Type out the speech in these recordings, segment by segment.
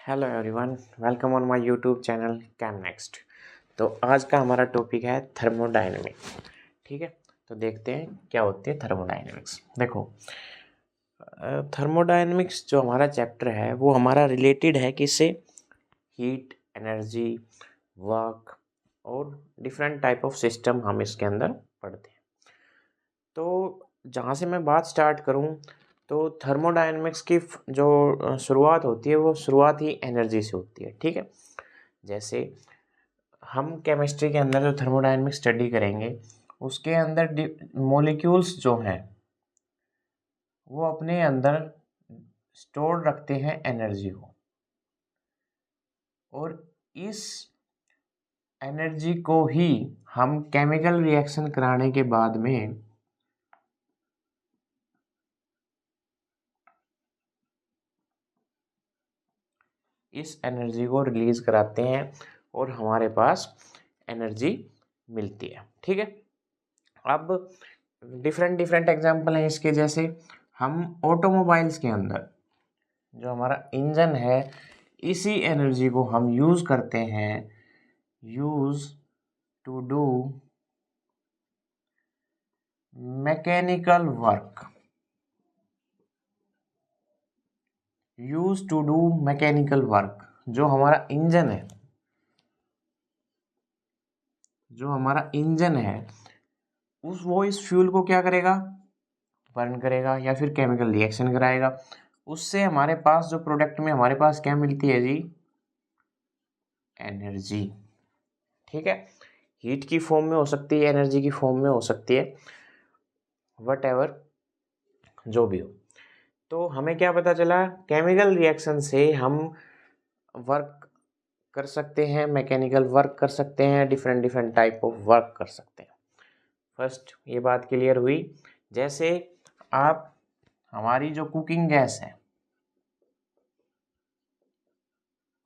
Hello everyone, welcome on my YouTube channel cam next. तो आज का हमारा टॉपिक है थर्मोडायनेमिक्स। ठीक है, तो देखते हैं क्या होती है थर्मोडायनेमिक्स। देखो, थर्मोडायनेमिक्स जो हमारा चैप्टर है वो हमारा रिलेटेड है किससे? हीट, एनर्जी, वर्क और डिफरेंट टाइप ऑफ सिस्टम हम इसके अंदर पढ़ते हैं। तो जहाँ से मैं बात स्टार्ट करूँ तो थर्मोडायनेमिक्स की जो शुरुआत होती है वो शुरुआत ही एनर्जी से होती है। ठीक है, जैसे हम केमिस्ट्री के अंदर जो थर्मोडायनेमिक्स स्टडी करेंगे उसके अंदर मॉलिक्यूल्स जो हैं वो अपने अंदर स्टोर रखते हैं एनर्जी को, और इस एनर्जी को ही हम केमिकल रिएक्शन कराने के बाद में इस एनर्जी को रिलीज कराते हैं और हमारे पास एनर्जी मिलती है। ठीक है, अब डिफरेंट डिफरेंट एग्जांपल हैं इसके। जैसे हम ऑटोमोबाइल्स के अंदर जो हमारा इंजन है इसी एनर्जी को हम यूज करते हैं, use to do mechanical work, use to do mechanical work. जो हमारा इंजन है, जो हमारा इंजन है वो इस फ्यूल को क्या करेगा? बर्न करेगा या फिर केमिकल रिएक्शन कराएगा। उससे हमारे पास जो प्रोडक्ट में हमारे पास क्या मिलती है जी? एनर्जी। ठीक है, हीट की फॉर्म में हो सकती है, एनर्जी की फॉर्म में हो सकती है, वट एवर जो भी हो। तो हमें क्या पता चला? केमिकल रिएक्शन से हम वर्क कर सकते हैं, मैकेनिकल वर्क कर सकते हैं, different different type of work कर सकते हैं। फर्स्ट ये बात क्लियर हुई। जैसे आप हमारी जो कुकिंग गैस है,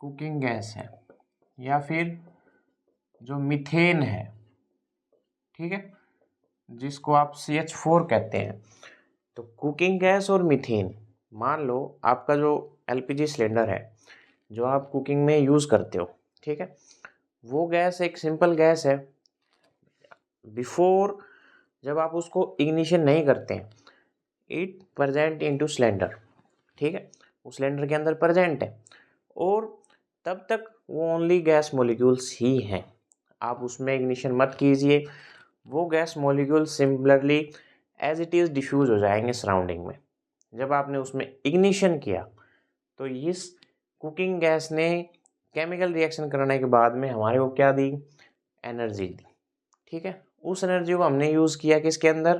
कुकिंग गैस है या फिर जो मीथेन है, ठीक है, जिसको आप CH4 कहते हैं। तो कुकिंग गैस और मीथेन, मान लो आपका जो LPG सिलेंडर है जो आप कुकिंग में यूज़ करते हो, ठीक है, वो गैस एक सिंपल गैस है। बिफोर जब आप उसको इग्निशन नहीं करते हैं, इट प्रेजेंट इनटू सिलेंडर, ठीक है, वो सिलेंडर के अंदर प्रेजेंट है और तब तक वो ओनली गैस मॉलिक्यूल्स ही हैं। आप उसमें इग्निशन मत कीजिए, वो gas molecule similarly as it is diffuse हो जाएंगे सराउंडिंग में। जब आपने उसमें इग्निशन किया तो इस कुकिंग गैस ने केमिकल रिएक्शन करने के बाद में हमारे को क्या दी? एनर्जी दी। ठीक है, उस एनर्जी को हमने यूज़ किया किसके अंदर?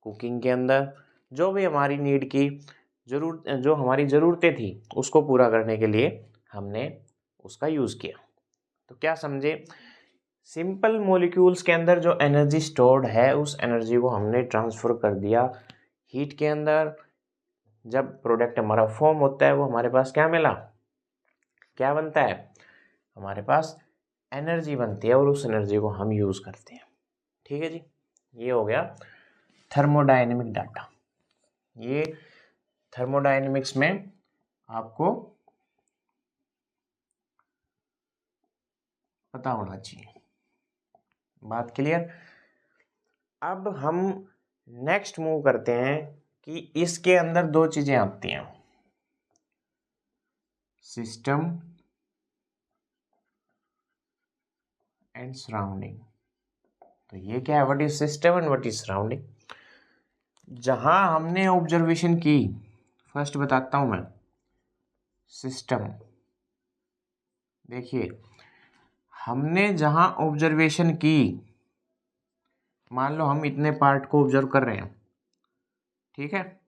कुकिंग के अंदर। जो भी हमारी नीड की जो हमारी ज़रूरतें थी उसको पूरा करने के लिए हमने उसका यूज़ किया। तो क्या समझे? सिंपल मॉलिक्यूल्स के अंदर जो एनर्जी स्टोर्ड है उस एनर्जी को हमने ट्रांसफ़र कर दिया हीट के अंदर। जब प्रोडक्ट हमारा फॉर्म होता है वो हमारे पास क्या मिला? क्या बनता है? हमारे पास एनर्जी बनती है और उस एनर्जी को हम यूज़ करते हैं। ठीक है जी, ये हो गया थर्मोडायनेमिक डाटा। ये थर्मोडायनेमिक्स में आपको पता होना चाहिए। बात क्लियर? अब हम नेक्स्ट मूव करते हैं कि इसके अंदर दो चीज़ें आती हैं, सिस्टम एंड सराउंडिंग। तो ये क्या है? What is system and what is surrounding? जहां हमने ऑब्जर्वेशन की, फर्स्ट बताता हूं मैं। सिस्टम, देखिए हमने जहां ऑब्जर्वेशन की, मान लो हम इतने पार्ट को ऑब्जर्व कर रहे हैं, ठीक है,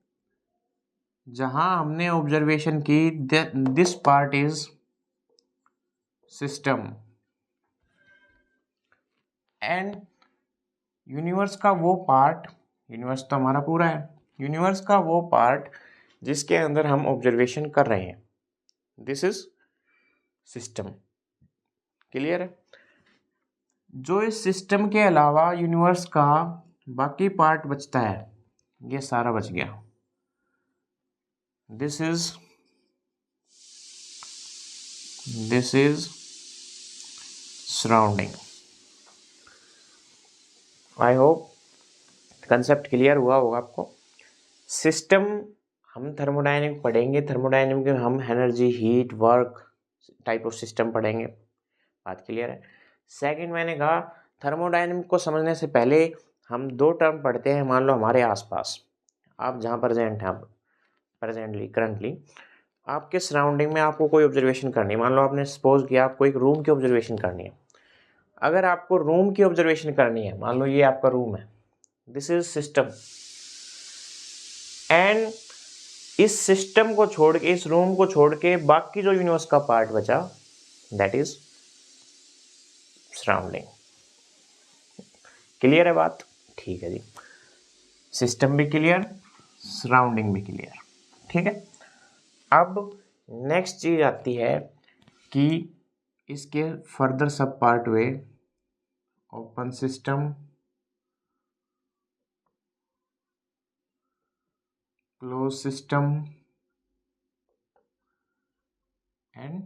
जहां हमने ऑब्जर्वेशन की this part is system and universe का वो पार्ट, यूनिवर्स तो हमारा पूरा है, यूनिवर्स का वो पार्ट जिसके अंदर हम ऑब्जर्वेशन कर रहे हैं, दिस इज सिस्टम। क्लियर है? जो इस सिस्टम के अलावा यूनिवर्स का बाकी पार्ट बचता है, ये सारा बच गया, this is this is surrounding. I hope concept clear हुआ होगा आपको। सिस्टम हम थर्मोडायनेमिक पढ़ेंगे, थर्मोडायनेमिक में हम energy, heat, work type of system पढ़ेंगे, बात क्लियर है। सेकंड मैंने कहा थर्मोडायनेमिक को समझने से पहले हम दो टर्म पढ़ते हैं। मान लो हमारे आसपास आप जहाँ प्रेजेंट हैं, आप प्रेजेंटली करंटली आपके सराउंडिंग में आपको कोई ऑब्जर्वेशन करनी है। मान लो आपने सपोज किया आपको एक रूम की ऑब्जर्वेशन करनी है। अगर आपको रूम की ऑब्जर्वेशन करनी है, मान लो ये आपका रूम है, दिस इज सिस्टम, एंड इस सिस्टम को छोड़ के, इस रूम को छोड़ के बाकी जो यूनिवर्स का पार्ट बचा, दैट इज सराउंडिंग। क्लियर है बात? ठीक है जी, सिस्टम भी क्लियर, सराउंडिंग भी क्लियर। ठीक है, अब नेक्स्ट चीज आती है कि इसके फर्दर सब पार्ट हुए open system, close system and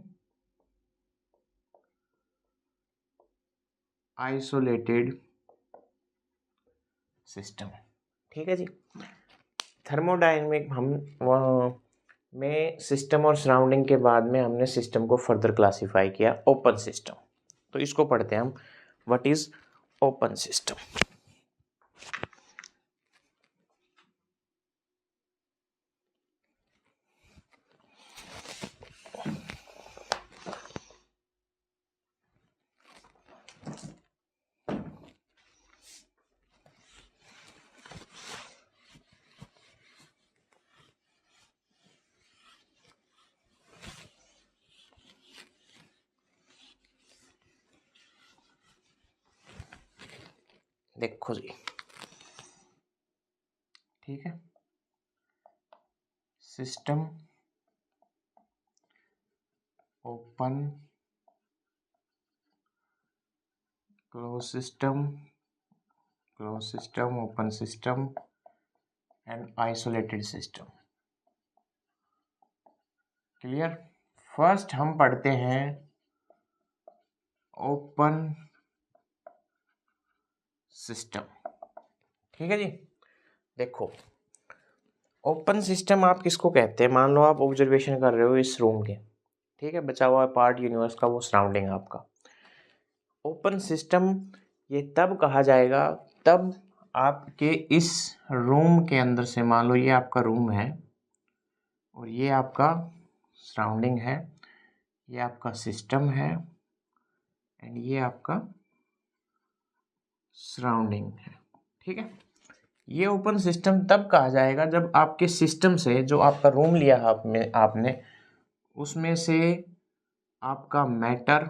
isolated system. ठीक है जी, थर्मोडायनेमिक हम में सिस्टम और सराउंडिंग के बाद में हमने सिस्टम को फर्दर क्लासिफाई किया ओपन सिस्टम। तो इसको पढ़ते हैं हम, व्हाट इज ओपन सिस्टम। देखो जी, ठीक है, system, open, close system, close system, open system and isolated system. Clear? First हम पढ़ते हैं ओपन सिस्टम। ठीक है जी, देखो ओपन सिस्टम आप किसको कहते हैं? मान लो आप ऑब्जर्वेशन कर रहे हो इस रूम के, ठीक है, बचा हुआ पार्ट यूनिवर्स का, वो सराउंडिंग आपका। ओपन सिस्टम ये तब कहा जाएगा तब आपके इस रूम के अंदर से, मान लो ये आपका रूम है और ये आपका सराउंडिंग है, ये आपका सिस्टम है एंड ये आपका सराउंडिंग है। ठीक है, ये ओपन सिस्टम तब कहा जाएगा जब आपके सिस्टम से, जो आपका रूम लिया आपने उसमें से आपका मैटर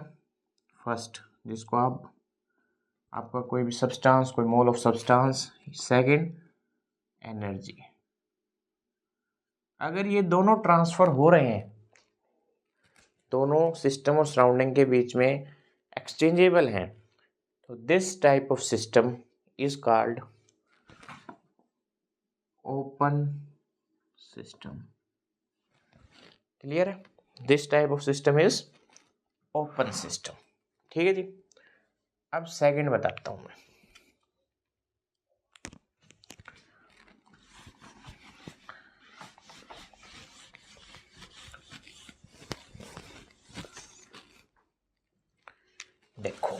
फर्स्ट, जिसको आपका कोई भी सब्सटेंस, कोई mole of substance, second energy, अगर ये दोनों ट्रांसफर हो रहे हैं, दोनों सिस्टम और सराउंडिंग के बीच में एक्सचेंजेबल हैं, तो this type of system is called open system. Clear है? This type of system is open system. ठीक है जी, अब सेकंड बताता हूं मैं। देखो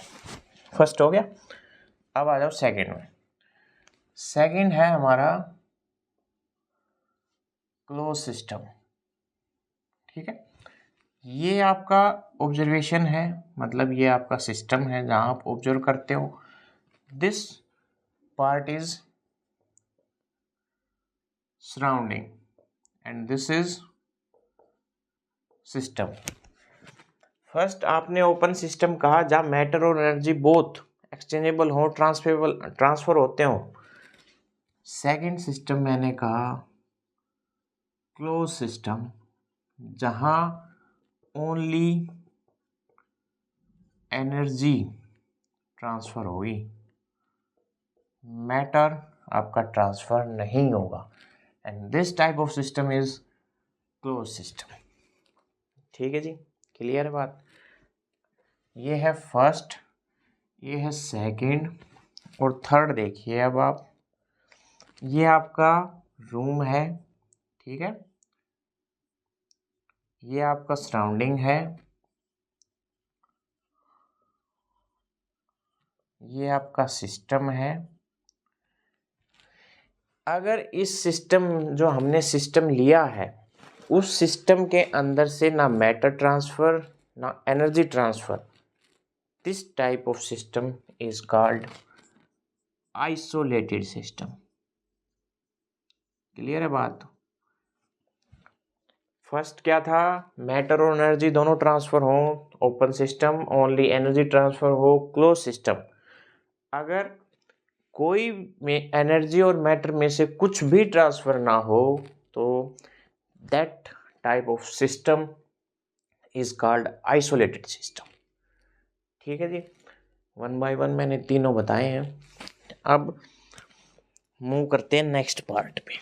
फर्स्ट हो गया, अब आ जाओ सेकंड में। सेकंड है हमारा क्लोज सिस्टम। ठीक है, ये आपका ऑब्जर्वेशन है, मतलब ये आपका सिस्टम है जहां आप ऑब्जर्व करते हो। This part is surrounding and this is system. First आपने ओपन सिस्टम कहा जहां मैटर और एनर्जी बोथ एक्सचेंजेबल हो, ट्रांसफर होते हो। सेकंड सिस्टम मैंने कहा क्लोज सिस्टम, जहां ओनली एनर्जी ट्रांसफर होगी, मैटर आपका ट्रांसफर नहीं होगा, and this type of system is close system. ठीक है जी, क्लियर है बात। ये है फर्स्ट, ये है सेकंड और थर्ड। देखिए अब आप, ये आपका रूम है, ठीक है, ये आपका सराउंडिंग है, ये आपका सिस्टम है। अगर इस सिस्टम, जो हमने सिस्टम लिया है, उस सिस्टम के अंदर से ना मैटर ट्रांसफर ना energy transfer, this type of system is called isolated system. Clear है बात। फर्स्ट क्या था, मैटर और एनर्जी दोनों ट्रांसफर हो, open system, only energy transfer हो, क्लोज सिस्टम। अगर कोई में एनर्जी और मैटर में से कुछ भी ट्रांसफर ना हो तो that type of system is called isolated system. ठीक है जी, वन बाय वन मैंने तीनों बताए हैं। अब मूव करते हैं नेक्स्ट पार्ट पे।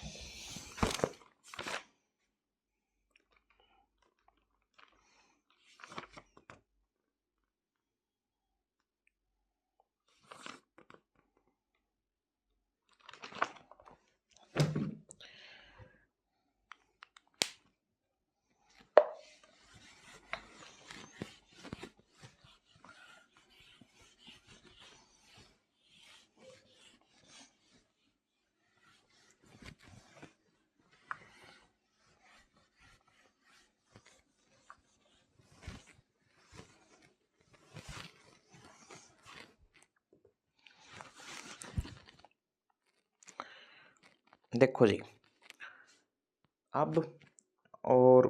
देखो जी, अब और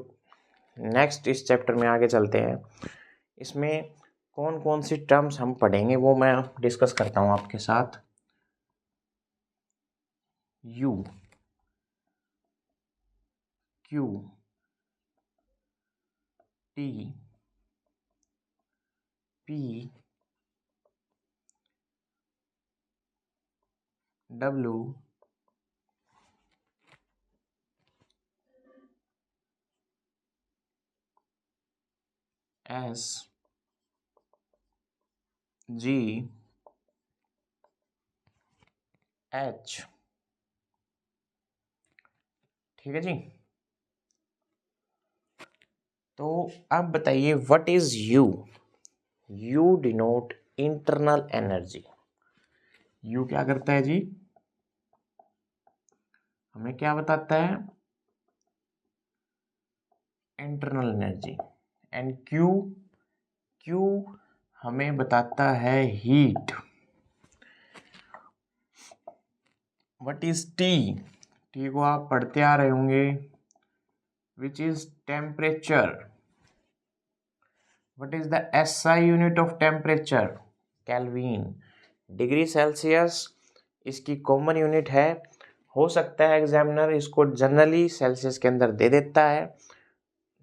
नेक्स्ट इस चैप्टर में आगे चलते हैं। इसमें कौन कौन सी टर्म्स हम पढ़ेंगे वो मैं डिस्कस करता हूँ आपके साथ। U, Q, T, P, W, S, G, H. ठीक है जी। तो अब बताइए what is U. U denote internal energy. U क्या करता है जी, हमें क्या बताता है, internal energy. And Q, Q हमें बताता है heat. What is T, T को आप पढ़ते आ रहे होंगे, which is temperature. What is the SI unit of temperature, kelvin, degree Celsius इसकी कॉमन यूनिट है। हो सकता है एग्जामिनर इसको जनरली सेल्सियस के अंदर दे देता है,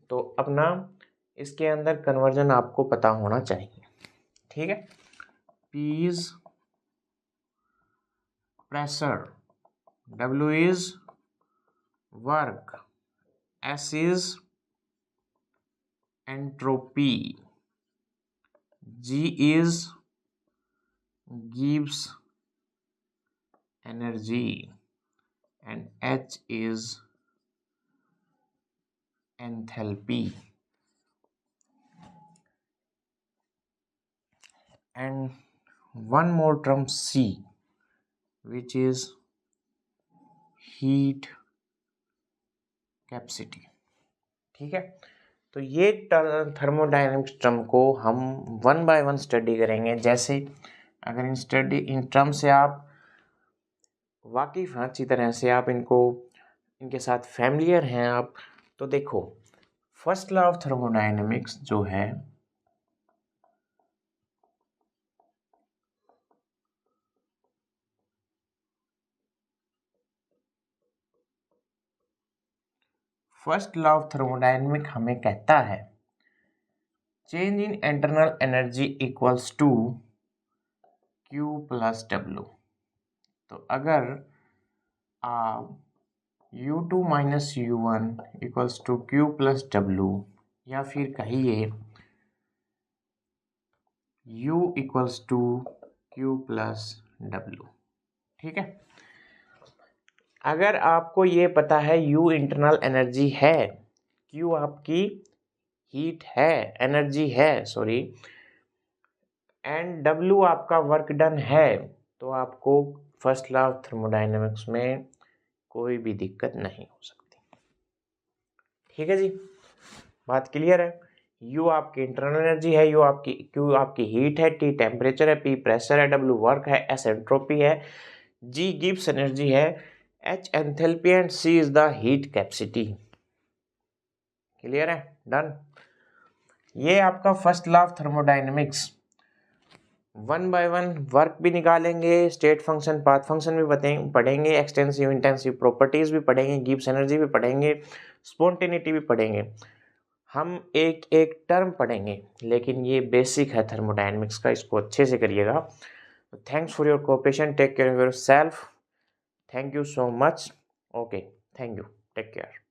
तो अपना इसके अंदर कन्वर्जन आपको पता होना चाहिए। ठीक है, P is pressure, W is work, S is entropy, G is gives energy and H is enthalpy. And one more term C, which is heat capacity. ठीक है, तो ये थर्मोडायनेमिक्स टर्म को हम वन बाय वन स्टडी करेंगे। जैसे अगर in term से आप वाकिफ हैं, अच्छी तरह से आप इनके साथ फैमिलियर हैं आप, तो देखो फर्स्ट लॉ ऑफ थर्मोडायनेमिक्स जो है, फर्स्ट लॉ ऑफ थर्मोडायनेमिक हमें कहता है change in internal energy equals to Q plus W। तो अगर आप U2 minus U1 equals to Q plus W, या फिर कहिए U equals to Q plus W। ठीक है, अगर आपको ये पता है U इंटरनल एनर्जी है, Q आपकी हीट है, एनर्जी है सॉरी, एंड W आपका वर्क डन है, तो आपको फर्स्ट लॉ ऑफ थर्मोडायनेमिक्स में कोई भी दिक्कत नहीं हो सकती। ठीक है जी, बात क्लियर है। U आपकी इंटरनल एनर्जी है, Q आपकी हीट है, T टेम्परेचर है, P प्रेशर है, W वर्क है, S एंट्रोपी है, G गिब्स एनर्जी है, H enthalpy and C is the heat capacity. Clear है, डन। ये आपका first law of thermodynamics. One by one work भी निकालेंगे, स्टेट फंक्शन पाथ फंक्शन भी पढ़ेंगे, एक्सटेंसिव इंटेंसिव प्रॉपर्टीज भी पढ़ेंगे, गिब्स एनर्जी भी पढ़ेंगे, स्पॉन्टेनिटी भी पढ़ेंगे। हम एक एक टर्म पढ़ेंगे, लेकिन ये बेसिक है थर्मोडायनेमिक्स का, इसको अच्छे से करिएगा। Thanks for your cooperation, take care of yourself, thank you so much, okay, thank you, take care.